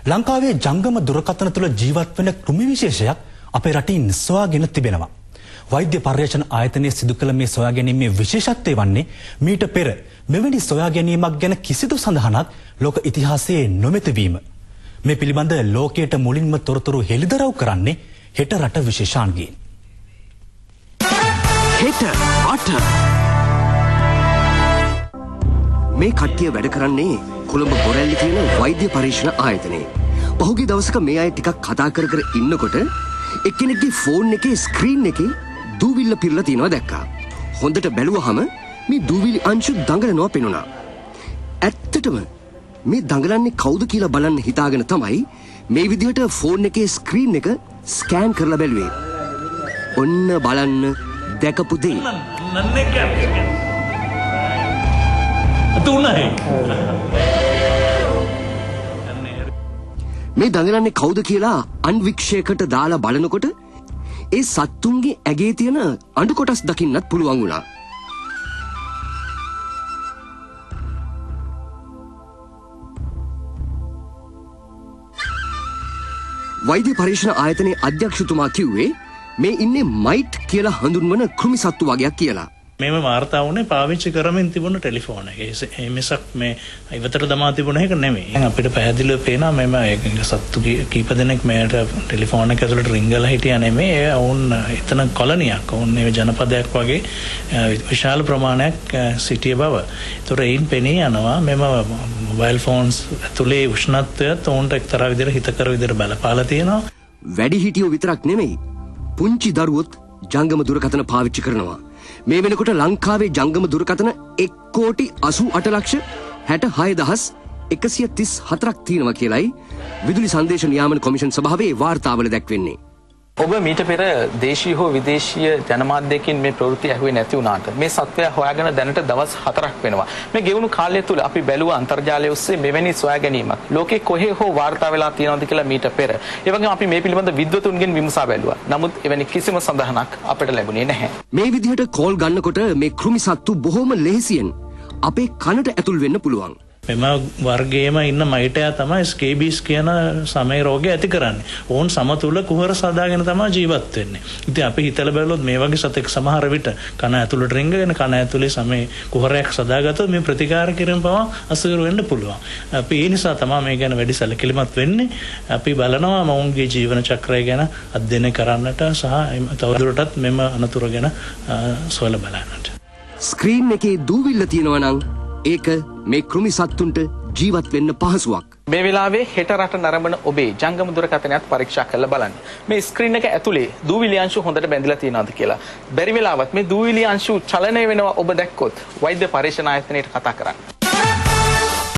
ලංකාවේ ජංගම දුරකථන තුළ ජීවත් වෙන කෘමි විශේෂයක් අපේ රටින් සොයාගෙන තිබෙනවා. වෛද්‍ය පර්යේෂණ ආයතනයේ සිදු කළ මේ සොයා ගැනීමේ විශේෂත්වය වන්නේ මීට පෙර මෙවැනි සොයා ගැනීමක් ගැන කිසිදු සඳහනක් ලෝක ඉතිහාසයේ නොමැති වීම. මේ පිළිබඳ ලෝකයට මුලින්ම තොරතුරු හෙළිදරව් කරන්නේ හෙට රට විශේෂාංගීන්. හෙට අට මේ කට්ටිය වැඩ කරන්නේ කොළඹ බොරැල්ලේ තියෙන වෛද්‍ය පරීක්ෂණ ආයතනයේ. පහුගිය දවසක මේ අය ටිකක් කතා කර කර ඉන්නකොට එක්කෙනෙක්ගේ ෆෝන් එකේ ස්ක්‍රීන් එකේ දූවිල්ල පිරලා තියෙනවා දැක්කා. හොඳට බැලුවහම මේ දූවිලි අංශු දඟලනවා පෙනුණා. ඇත්තටම මේ දඟලන්නේ කවුද කියලා බලන්න හිතාගෙන තමයි මේ විදිහට ෆෝන් එකේ ස්ක්‍රීන් එක ස්කෑන් කරලා බැලුවේ. ඔන්න බලන්න දැකපු දේ. මේ දඟලන්නේ කවුද කියලා අන්වික්ෂයකට දාලා බලනකොට ඒ සත්තුන්ගේ ඇගේ තියෙන අඬු කොටස් දකින්නත් පුළුවන් වුණා. වෛද්‍ය පරීක්ෂණ ආයතනයේ අධ්‍යක්ෂතුමා කිව්වේ මේ ඉන්නේ මයිට් කියලා හඳුන්වන කෘමි සත්තු වගයක් කියලා. මේම වාර්තා වුණේ පාවිච්චි කරමින් තිබුණ ටෙලිෆෝන් එක. ඒ මිසක් මේ ඉවතට දමා තිබුණ එක නෙමෙයි. අපිට පැහැදිලිව පේනවා මෙම සත්තු කීප දෙනෙක් මේට ටෙලිෆෝන් එක ඇතුළට රින්ගලා හිටියා නෙමෙයි. ඒ වුන් එතන කොලනියක්. වුන් මේ ජනපදයක් වගේ විශාල ප්‍රමාණයක් සිටිය බව. ඒතොර ඒයින් පෙනී යනවා මෙම මොබයිල් ෆෝන්ස් ඇතුලේ උෂ්ණත්වයත් උන්ට එක්තරා විදිහට හිතකර විදිහට බලපාලා තියෙනවා. වැඩිහිටියෝ විතරක් නෙමෙයි. පුංචි දරුවොත් ජංගම දුරකථන පාවිච්චි කරනවා. මේ වෙනකොට ලංකාවේ ජංගම දුරකථන 1,86,66,134ක් තියෙනවා කියලයි විදුලි සංදේශ නියාමන කොමිෂන් සභාවේ වාර්තාවල දැක්වෙන්නේ. ඔබ මීට පෙර දේශීය හෝ විදේශීය ජනමාධ්‍යකින් මේ ප්‍රවෘත්ති ඇහුවේ නැති වුණාට මේ සත්වයා හොයාගෙන දැනට දවස් 4ක් වෙනවා. මේ ගෙවුණු කාලය තුල අපි බැලුවා අන්තර්ජාලය ඔස්සේ මෙවැනි සොයා ගැනීමක් ලෝකේ කොහේ හෝ වාර්තා වෙලා තියෙනවද කියලා මීට පෙර. ඒ වගේම අපි මේ පිළිබඳ විද්වතුන්ගෙන් විමසා බැලුවා. නමුත් එවැනි කිසිම සඳහනක් අපිට ලැබුණේ නැහැ. මේ විදිහට කෝල් ගන්නකොට මේ කෘමි සත්තු බොහොම ලෙහෙසියෙන් අපේ කනට ඇතුල් වෙන්න පුළුවන්. මෙම වර්ගයේම ඉන්න මයිටයා තමයි ස්කේබීස් කියන සමය රෝගය ඇති කරන්නේ. ඕන් සමතුල කුහර සදාගෙන තමයි ජීවත් වෙන්නේ. ඉතින් අපි හිතලා බැලුවොත් මේ වගේ සතෙක් සමහර විට කන ඇතුළට රිංගගෙන කන ඇතුලේ සමේ කුහරයක් සදාගත්තොත් මේ ප්‍රතිකාර කිරීම පවා අසීරු වෙන්න පුළුවන්. අපි ඒ නිසා තමයි මේ ගැන වැඩි සැලකිලිමත් වෙන්නේ. අපි බලනවා මොවුන්ගේ ජීවන චක්‍රය ගැන අධ්‍යයනය කරන්නට සහ තවදුරටත් මෙම අනතුරු ගැන සොයලා බලන්නට. ස්ක්‍රීන් එකේ දූවිල්ල තියෙනවා නම් ඒක මේ කෘමි සත්තුන්ට ජීවත් වෙන්න පහසුවක්. මේ වෙලාවේ හෙට රට නරඹන ඔබේ ජංගම දුරකථනයත් පරීක්ෂා කරලා බලන්න. මේ ස්ක්‍රීන් එක ඇතුලේ දූවිලි අංශු හොඳට බැඳලා තියෙනවද කියලා. බැරි වෙලාවත් මේ දූවිලි අංශු චලනය වෙනවා ඔබ දැක්කොත් වෛද්‍ය පරීක්ෂණ ආයතනයට කතා කරන්න.